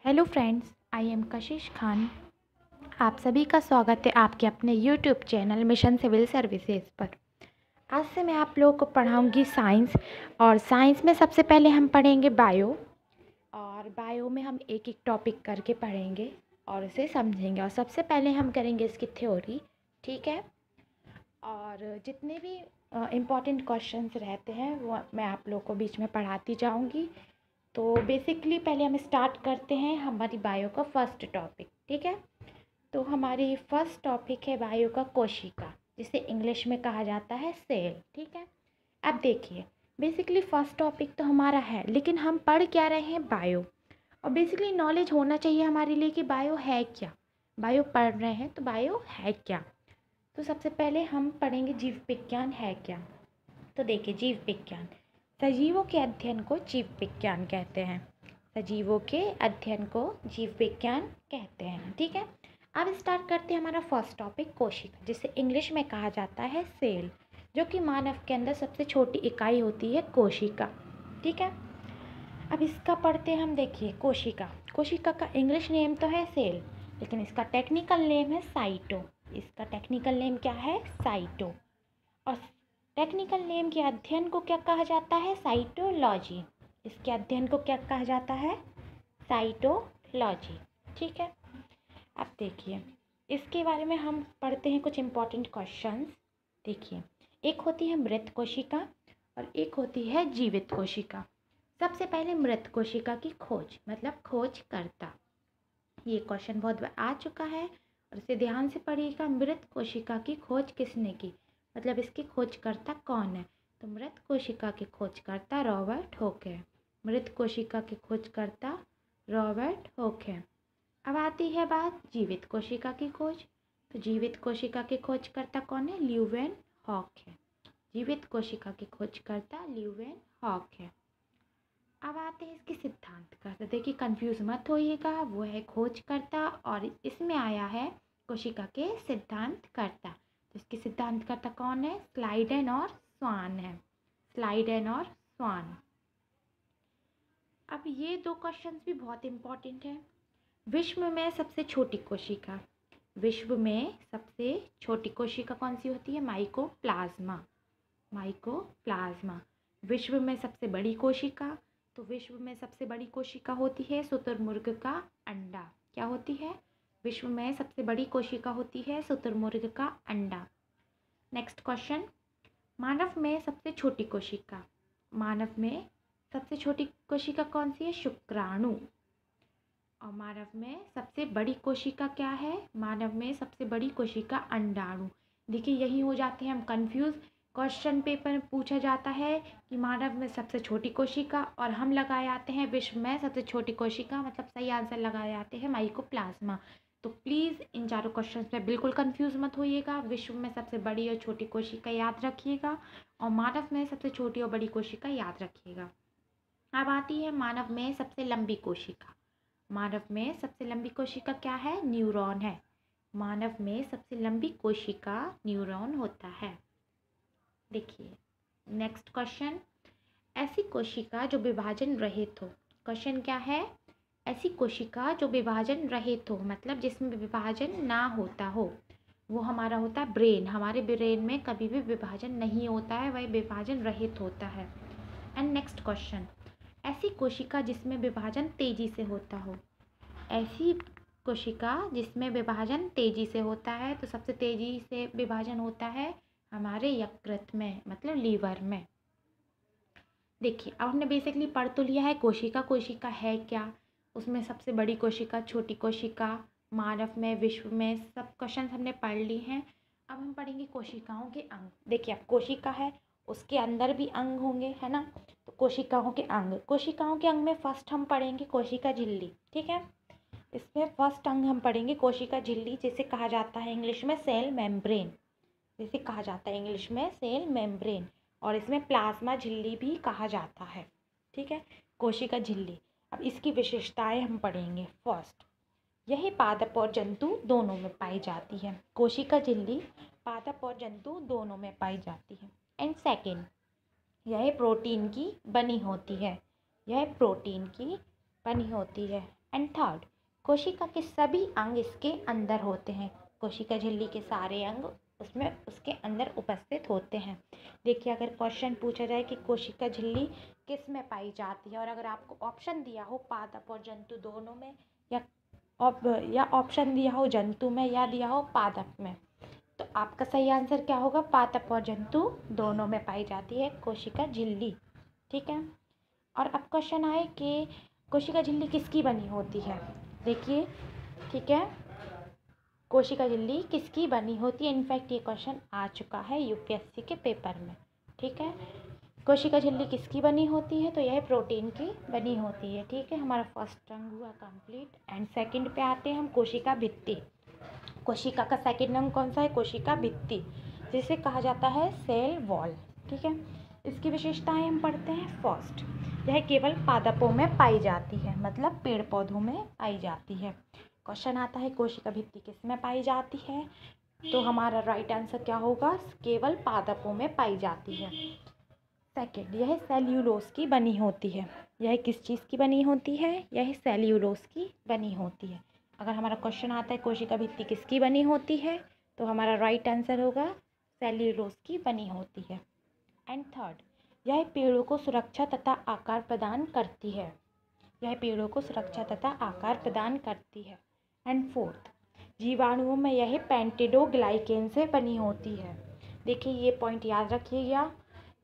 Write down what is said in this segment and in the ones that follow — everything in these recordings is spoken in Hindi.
हेलो फ्रेंड्स, आई एम कशिश खान। आप सभी का स्वागत है आपके अपने YouTube channel Mission Civil Services पर। आज से मैं आप लोगों को पढ़ाऊंगी साइंस। और साइंस में सबसे पहले हम पढ़ेंगे बायो। और बायो में हम एक एक टॉपिक करके पढ़ेंगे और उसे समझेंगे। और सबसे पहले हम करेंगे इसकी थ्योरी, ठीक है। और जितने भी इम्पॉर्टेंट क्वेश्चंस रहते हैं वो मैं आप लोगों को बीच में पढ़ाती जाऊंगी। तो बेसिकली पहले हम स्टार्ट करते हैं हमारी बायो का फर्स्ट टॉपिक, ठीक है। तो हमारी फर्स्ट टॉपिक है बायो का कोशिका, जिसे इंग्लिश में कहा जाता है सेल, ठीक है। अब देखिए, बेसिकली फर्स्ट टॉपिक तो हमारा है, लेकिन हम पढ़ क्या रहे हैं? बायो। और बेसिकली नॉलेज होना चाहिए हमारे लिए कि बायो है क्या। बायो पढ़ रहे हैं तो बायो है क्या। तो सबसे पहले हम पढ़ेंगे जीव विज्ञान है क्या। तो देखिए, जीव विज्ञान सजीवों के अध्ययन को जीव विज्ञान कहते हैं। सजीवों के अध्ययन को जीव विज्ञान कहते हैं, ठीक है। अब स्टार्ट करते हैं हमारा फर्स्ट टॉपिक कोशिका, जिसे इंग्लिश में कहा जाता है सेल, जो कि मानव के अंदर सबसे छोटी इकाई होती है कोशिका, ठीक है। अब इसका पढ़ते हैं हम। देखिए, कोशिका कोशिका का इंग्लिश नेम तो है सेल, लेकिन इसका टेक्निकल नेम है साइटो। इसका टेक्निकल नेम क्या है? साइटो। और टेक्निकल नेम के अध्ययन को क्या कहा जाता है? साइटोलॉजी। इसके अध्ययन को क्या कहा जाता है? साइटोलॉजी, ठीक है। अब देखिए, इसके बारे में हम पढ़ते हैं कुछ इम्पोर्टेंट क्वेश्चंस। देखिए, एक होती है मृत कोशिका और एक होती है जीवित कोशिका। सबसे पहले मृत कोशिका की खोज, मतलब खोजकर्ता। ये क्वेश्चन बहुत बार आ चुका है और इसे ध्यान से पढ़िएगा। मृत कोशिका की खोज किसने की, मतलब इसकी खोजकर्ता कौन है? तो मृत कोशिका के खोजकर्ता रॉबर्ट हुक है। मृत कोशिका के खोजकर्ता रॉबर्ट हुक है। अब आती है बात जीवित कोशिका की खोज। तो जीवित कोशिका के खोजकर्ता कौन है? ल्यूवेन हॉक है। जीवित कोशिका के खोजकर्ता ल्यूवेन हॉक है। अब आते हैं इसके सिद्धांत का। तो देखिए, कंफ्यूज मत होइएगा, वो है खोजकर्ता और इसमें आया है कोशिका के सिद्धांतकर्ता। तो इसके सिद्धांतकर्ता कौन है? स्लाइडेन और स्वान है। स्लाइडेन और स्वान। अब ये दो क्वेश्चंस भी बहुत इंपॉर्टेंट है। विश्व में सबसे छोटी कोशिका, विश्व में सबसे छोटी कोशिका कौन सी होती है? माइकोप्लाज्मा। माइकोप्लाज्मा। विश्व में सबसे बड़ी कोशिका, तो विश्व में सबसे बड़ी कोशिका होती है शुतुरमुर्ग का अंडा। क्या होती है? विश्व में सबसे बड़ी कोशिका होती है शुतुरमुर्ग का अंडा। नेक्स्ट क्वेश्चन, मानव में सबसे छोटी कोशिका। मानव में सबसे छोटी कोशिका कौन सी है? शुक्राणु। और मानव में सबसे बड़ी कोशिका क्या है? मानव में सबसे बड़ी कोशिका अंडाणु। देखिए, यही हो जाते हैं हम कंफ्यूज। क्वेश्चन पेपर में पूछा जाता है कि मानव में सबसे छोटी कोशिका, और हम लगाए आते हैं विश्व में सबसे छोटी कोशिका, मतलब सही आंसर लगाए आते हैं माइकोप्लाज्मा। तो प्लीज़ इन चारों क्वेश्चन में बिल्कुल कंफ्यूज मत होइएगा। विश्व में सबसे बड़ी और छोटी कोशिका याद रखिएगा और मानव में सबसे छोटी और बड़ी कोशिका याद रखिएगा। अब आती है मानव में सबसे लंबी कोशिका। मानव में सबसे लंबी कोशिका क्या है? न्यूरॉन है। मानव में सबसे लंबी कोशिका न्यूरॉन होता है। देखिए, नेक्स्ट क्वेश्चन, ऐसी कोशिका जो विभाजन रहित हो। क्वेश्चन क्या है? ऐसी कोशिका जो विभाजन रहित हो, मतलब जिसमें विभाजन ना होता हो, वो हमारा होता है ब्रेन। हमारे ब्रेन में कभी भी विभाजन नहीं होता है, वह विभाजन रहित होता है। एंड नेक्स्ट क्वेश्चन, ऐसी कोशिका जिसमें विभाजन तेजी से होता हो। ऐसी कोशिका जिसमें विभाजन तेजी से होता है, तो सबसे तेजी से विभाजन होता है हमारे यकृत में, मतलब लीवर में। देखिए, अब हमने बेसिकली पढ़ तो लिया है कोशिका। कोशिका है क्या, उसमें सबसे बड़ी कोशिका, छोटी कोशिका, मानव में, विश्व में, सब क्वेश्चन हमने पढ़ लिए हैं। अब हम पढ़ेंगे कोशिकाओं के अंग। देखिए, अब कोशिका है, उसके अंदर भी अंग होंगे, है ना। तो कोशिकाओं के अंग, कोशिकाओं के अंग में फर्स्ट हम पढ़ेंगे कोशिका झिल्ली, ठीक है। इसमें फर्स्ट अंग हम पढ़ेंगे कोशिका झिल्ली, जिसे कहा जाता है इंग्लिश में सेल मेम्ब्रेन। जिसे कहा जाता है इंग्लिश में सेल मेम्ब्रेन, और इसमें प्लाज्मा झिल्ली भी कहा जाता है, ठीक है। कोशिका झिल्ली, अब इसकी विशेषताएं हम पढ़ेंगे। फर्स्ट, यही पादप और जंतु दोनों में पाई जाती है। कोशिका झिल्ली पादप और जंतु दोनों में पाई जाती है। एंड सेकेंड, यह प्रोटीन की बनी होती है। यह प्रोटीन की बनी होती है। एंड थर्ड, कोशिका के सभी अंग इसके अंदर होते हैं। कोशिका झिल्ली के सारे अंग उसके अंदर उपस्थित होते हैं। देखिए, अगर क्वेश्चन पूछा जाए कि कोशिका झिल्ली किस में पाई जाती है, और अगर आपको ऑप्शन दिया हो पादप और जंतु दोनों में, या ऑप्शन दिया हो जंतु में या दिया हो पादप में, तो आपका सही आंसर क्या होगा? पादप और जंतु दोनों में पाई जाती है कोशिका झिल्ली। ठीक है। और अब क्वेश्चन आए कि कोशिका झिल्ली किसकी बनी होती है। देखिए, ठीक है, कोशिका झिल्ली किसकी बनी होती है। इनफैक्ट ये क्वेश्चन आ चुका है यूपीएससी के पेपर में। ठीक है, कोशिका झिल्ली किसकी बनी होती है, तो यह प्रोटीन की बनी होती है। ठीक है, हमारा फर्स्ट अंग हुआ कंप्लीट। एंड सेकंड पे आते हैं हम, कोशिका भित्ति। कोशिका का सेकंड अंग कौन सा है? कोशिका भित्ति, जिसे कहा जाता है सेल वॉल। ठीक है, इसकी विशेषताएं हम पढ़ते हैं। फर्स्ट, यह केवल पादपों में पाई जाती है, मतलब पेड़ पौधों में पाई जाती है। क्वेश्चन आता है कोशिका भित्ति किस में पाई जाती है, तो हमारा राइट आंसर क्या होगा? केवल पादपों में पाई जाती है। सेकंड, यह सेल्यूलोज की बनी होती है। यह किस चीज़ की बनी होती है? यह सेल्यूलोज की बनी होती है। अगर हमारा क्वेश्चन आता है कोशिका भित्ति किसकी बनी होती है, तो हमारा राइट आंसर होगा सेल्यूलोज की बनी होती है। एंड थर्ड, यह पेड़ों को सुरक्षा तथा आकार प्रदान करती है। यह पेड़ों को सुरक्षा तथा आकार प्रदान करती है। एंड फोर्थ, जीवाणुओं में यह पेंटिडोग्लाइकेन से बनी होती है। देखिए, ये पॉइंट याद रखिएगा,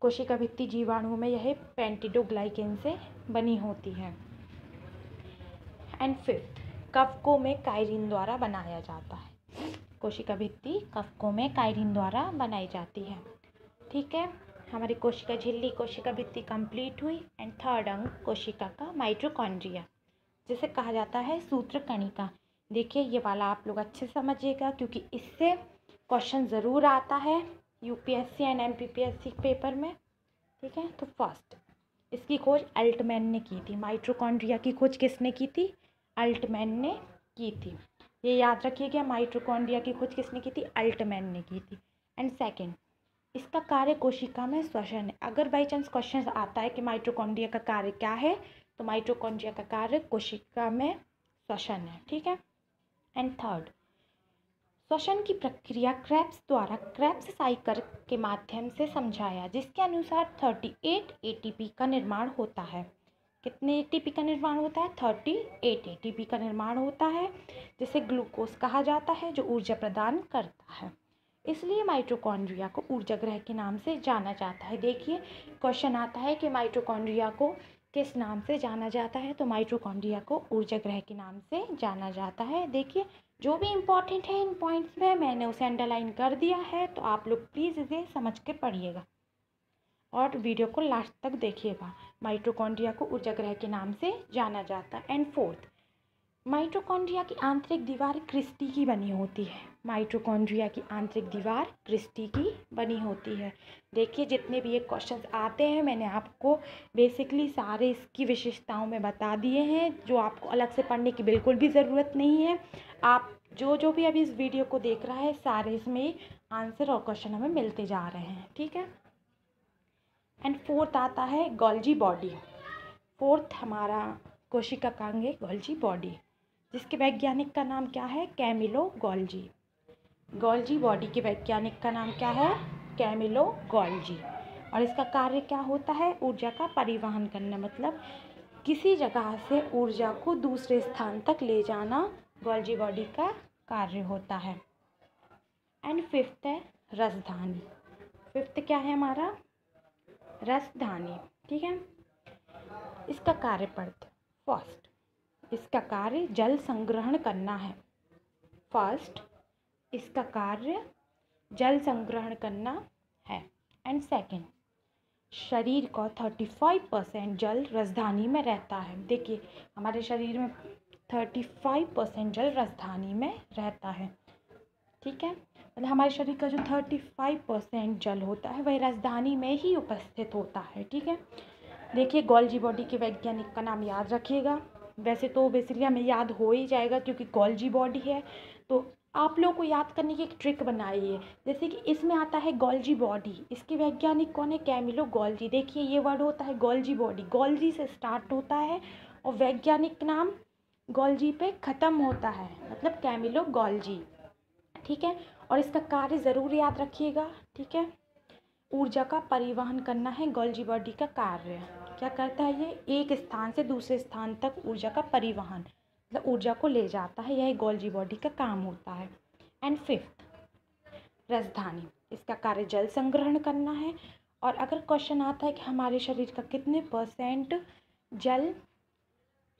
कोशिका भित्ति जीवाणुओं में यह पेंटिडोग्लाइकेन से बनी होती है। एंड फिफ्थ, कवकों में काइरिन द्वारा बनाया जाता है। कोशिका भित्ति कवकों में काइरिन द्वारा बनाई जाती है। ठीक है, हमारी कोशिका झिल्ली, कोशिका भित्ति कंप्लीट हुई। एंड थर्ड अंग कोशिका का माइटोकॉन्ड्रिया, जिसे कहा जाता है सूत्रकणिका। देखिए, ये वाला आप लोग अच्छे से समझिएगा, क्योंकि इससे क्वेश्चन ज़रूर आता है यूपीएससी एंड एमपीपीएससी पेपर में। ठीक है, तो फर्स्ट, इसकी खोज अल्टमैन ने की थी। माइटोकॉन्ड्रिया की खोज किसने की थी? अल्टमैन ने की थी। ये याद रखिएगा, माइटोकॉन्ड्रिया की खोज किसने की थी? अल्टमैन ने की थी। एंड सेकेंड, इसका कार्य कोशिका में श्वसन है। अगर बाई चांस क्वेश्चन आता है कि माइटोकॉन्ड्रिया का कार्य क्या है, तो माइटोकॉन्ड्रिया का कार्य कोशिका में श्वसन है। ठीक है। एंड थर्ड, श्वसन की प्रक्रिया क्रेब्स द्वारा क्रेब्स साइकिल के माध्यम से समझाया, जिसके अनुसार 38 एटीपी का निर्माण होता है। कितने एटीपी का निर्माण होता है? 38 एटीपी का निर्माण होता है, जिसे ग्लूकोज कहा जाता है, जो ऊर्जा प्रदान करता है। इसलिए माइटोकॉन्ड्रिया को ऊर्जा ग्रह के नाम से जाना जाता है। देखिए, क्वेश्चन आता है कि माइटोकॉन्ड्रिया को किस नाम से जाना जाता है, तो माइटोकॉन्ड्रिया को ऊर्जा ग्रह के नाम से जाना जाता है। देखिए, जो भी इम्पॉर्टेंट है इन पॉइंट्स में मैंने उसे अंडरलाइन कर दिया है, तो आप लोग प्लीज़ इसे समझ के पढ़िएगा और वीडियो को लास्ट तक देखिएगा। माइटोकॉन्ड्रिया को ऊर्जा ग्रह के नाम से जाना जाता है। एंड फोर्थ, माइटोकॉन्ड्रिया की आंतरिक दीवार क्रिस्टी की बनी होती है। माइटोकॉन्ड्रिया की आंतरिक दीवार क्रिस्टी की बनी होती है। देखिए, जितने भी ये क्वेश्चंस आते हैं मैंने आपको बेसिकली सारे इसकी विशेषताओं में बता दिए हैं, जो आपको अलग से पढ़ने की बिल्कुल भी ज़रूरत नहीं है। आप जो भी अभी इस वीडियो को देख रहा है, सारे इसमें आंसर और क्वेश्चन हमें मिलते जा रहे हैं। ठीक है। एंड फोर्थ आता है गोल्जी बॉडी। फोर्थ हमारा कोशिका का अंग है गोल्जी बॉडी, जिसके वैज्ञानिक का नाम क्या है? Camillo Golgi. गोल्जी बॉडी के वैज्ञानिक का नाम क्या है? Camillo Golgi. और इसका कार्य क्या होता है? ऊर्जा का परिवहन करना, मतलब किसी जगह से ऊर्जा को दूसरे स्थान तक ले जाना गोल्जी बॉडी का कार्य होता है। एंड फिफ्थ है रसधानी। फिफ्थ क्या है हमारा? रसधानी। ठीक है, इसका कार्य पढ़ते। फर्स्ट, इसका कार्य जल संग्रहण करना है। फर्स्ट, इसका कार्य जल संग्रहण करना है। एंड सेकेंड, शरीर का 35% जल रसधानी में रहता है। देखिए, हमारे शरीर में 35% जल रसधानी में रहता है। ठीक है, मतलब हमारे शरीर का जो 35% जल होता है वह राजधानी में ही उपस्थित होता है। ठीक है, देखिए, गोल्जी बॉडी के वैज्ञानिक का नाम याद रखिएगा। वैसे तो बेसिकली हमें याद हो ही जाएगा, क्योंकि गोल्जी बॉडी है, तो आप लोगों को याद करने की एक ट्रिक बनाइए। जैसे कि इसमें आता है गोल्जी बॉडी, इसके वैज्ञानिक कौन है? Camillo Golgi. देखिए, ये वर्ड होता है गोल्जी बॉडी, गोल्जी से स्टार्ट होता है और वैज्ञानिक नाम गोल्जी पे ख़त्म होता है, मतलब कैमिलो गोल्जी। ठीक है, और इसका कार्य ज़रूर याद रखिएगा। ठीक है, ऊर्जा का परिवहन करना है गोल्जी बॉडी का कार्य। क्या करता है ये? एक स्थान से दूसरे स्थान तक ऊर्जा का परिवहन, मतलब ऊर्जा को ले जाता है, यह गोल्जी बॉडी का काम होता है। एंड फिफ्थ, राजधानी, इसका कार्य जल संग्रहण करना है। और अगर क्वेश्चन आता है कि हमारे शरीर का कितने % जल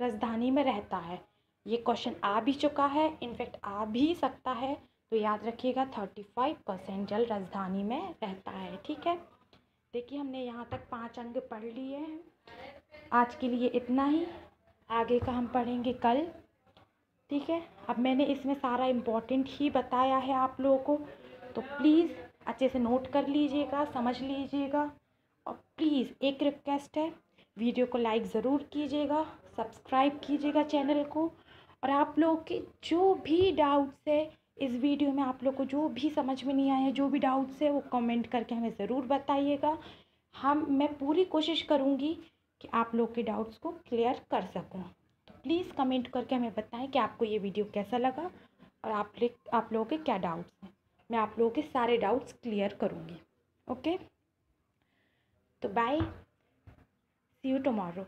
राजधानी में रहता है, ये क्वेश्चन आ भी चुका है, इनफैक्ट आ भी सकता है, तो याद रखिएगा 35% जल राजधानी में रहता है। ठीक है, देखिए हमने यहाँ तक 5 अंक पढ़ लिए हैं। आज के लिए इतना ही, आगे का हम पढ़ेंगे कल। ठीक है, अब मैंने इसमें सारा इम्पोर्टेंट ही बताया है आप लोगों को, तो प्लीज़ अच्छे से नोट कर लीजिएगा, समझ लीजिएगा। और प्लीज़ एक रिक्वेस्ट है, वीडियो को लाइक ज़रूर कीजिएगा, सब्सक्राइब कीजिएगा चैनल को। और आप लोगों के जो भी डाउट्स है इस वीडियो में, आप लोग को जो भी समझ में नहीं आया, जो भी डाउट्स है वो कमेंट करके हमें ज़रूर बताइएगा। मैं पूरी कोशिश करूँगी कि आप लोग के डाउट्स को क्लियर कर सकूँ। तो प्लीज़ कमेंट करके हमें बताएं कि आपको ये वीडियो कैसा लगा और आप लोगों के क्या डाउट्स हैं। मैं आप लोगों के सारे डाउट्स क्लियर करूँगी। ओके, तो बाय, सी यू टुमारो।